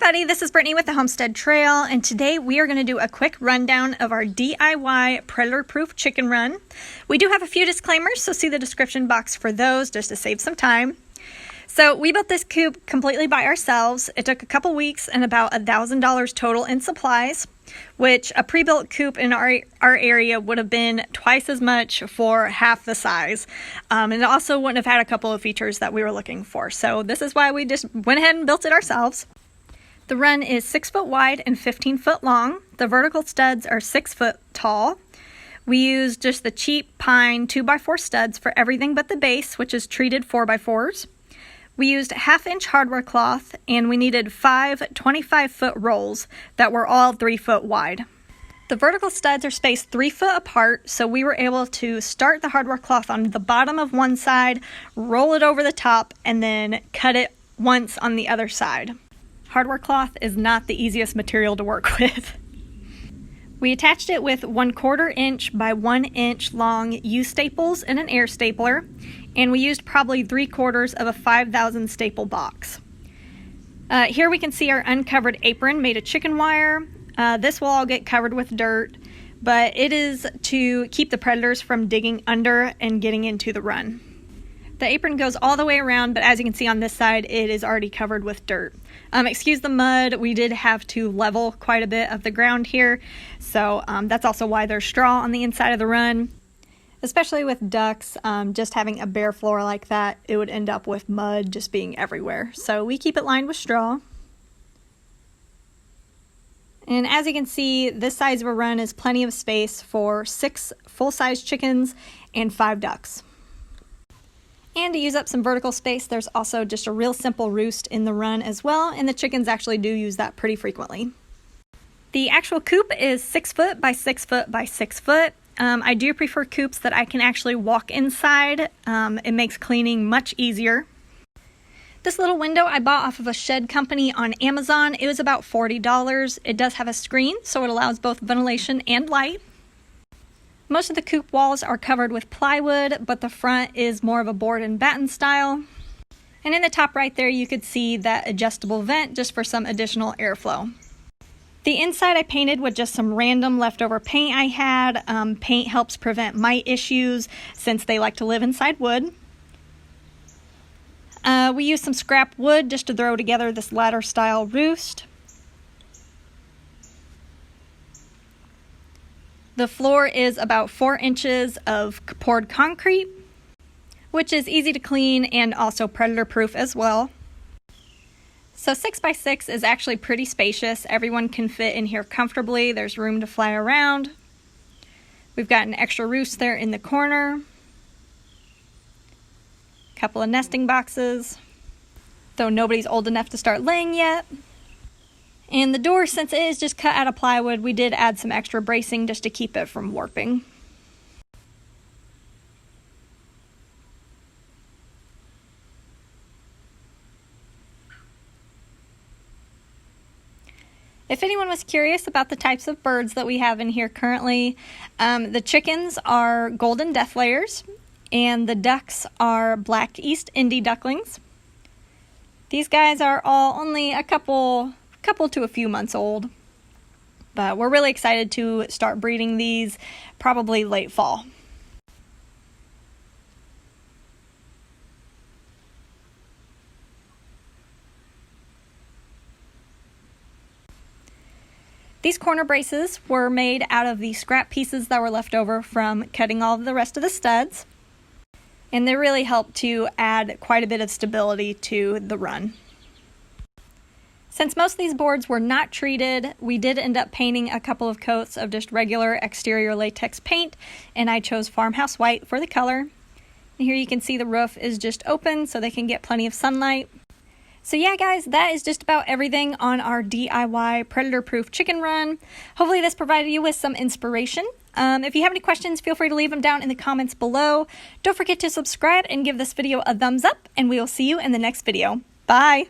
everybody, this is Brittany with the Homestead Trail, and today we are going to do a quick rundown of our DIY predator-proof chicken run. We do have a few disclaimers, so see the description box for those just to save some time. So we built this coop completely by ourselves. It took a couple weeks and about $1,000 total in supplies, which a pre-built coop in our area would have been twice as much for half the size. And it also wouldn't have had a couple of features that we were looking for. So this is why we just went ahead and built it ourselves. The run is 6 foot wide and 15 foot long. The vertical studs are 6 foot tall. We used just the cheap pine 2x4 studs for everything but the base, which is treated 4x4s. We used 1/2 inch hardware cloth, and we needed 5 25-foot rolls that were all 3 foot wide. The vertical studs are spaced 3 foot apart, so we were able to start the hardware cloth on the bottom of one side, roll it over the top, and then cut it once on the other side. Hardware cloth is not the easiest material to work with. We attached it with 1/4 inch by 1 inch long U-staples and an air stapler, and we used probably 3/4 of a 5,000 staple box. Here we can see our uncovered apron made of chicken wire. This will all get covered with dirt, but it is to keep the predators from digging under and getting into the run. The apron goes all the way around, but as you can see on this side, it is already covered with dirt. Excuse the mud, we did have to level quite a bit of the ground here, so that's also why there's straw on the inside of the run. Especially with ducks, just having a bare floor like that, it would end up with mud just being everywhere. So we keep it lined with straw. And as you can see, this size of a run is plenty of space for 6 full-size chickens and 5 ducks. And to use up some vertical space, there's also just a real simple roost in the run as well, and the chickens actually do use that pretty frequently. The actual coop is 6 foot by 6 foot by 6 foot. I do prefer coops that I can actually walk inside. It makes cleaning much easier. This little window I bought off of a shed company on Amazon. It was about $40. It does have a screen, so it allows both ventilation and light. Most of the coop walls are covered with plywood, but the front is more of a board and batten style. And in the top right there, you could see that adjustable vent just for some additional airflow. The inside I painted with just some random leftover paint I had. Paint helps prevent mite issues since they like to live inside wood. We used some scrap wood just to throw together this ladder style roost. The floor is about 4 inches of poured concrete, which is easy to clean and also predator proof as well. So 6 by 6 is actually pretty spacious. Everyone can fit in here comfortably. There's room to fly around. We've got an extra roost there in the corner. A couple of nesting boxes, though nobody's old enough to start laying yet. And the door, since it is just cut out of plywood, we did add some extra bracing just to keep it from warping. If anyone was curious about the types of birds that we have in here currently, the chickens are golden death layers, and the ducks are black East Indy ducklings. These guys are all only a couple to a few months old, but we're really excited to start breeding these probably late fall. These corner braces were made out of the scrap pieces that were left over from cutting all the rest of the studs, and they really help to add quite a bit of stability to the run. Since most of these boards were not treated, we did end up painting a couple of coats of just regular exterior latex paint, and I chose farmhouse white for the color. And here you can see the roof is just open so they can get plenty of sunlight. So yeah guys, that is just about everything on our DIY predator-proof chicken run. Hopefully this provided you with some inspiration. If you have any questions, feel free to leave them down in the comments below. Don't forget to subscribe and give this video a thumbs up, and we will see you in the next video. Bye!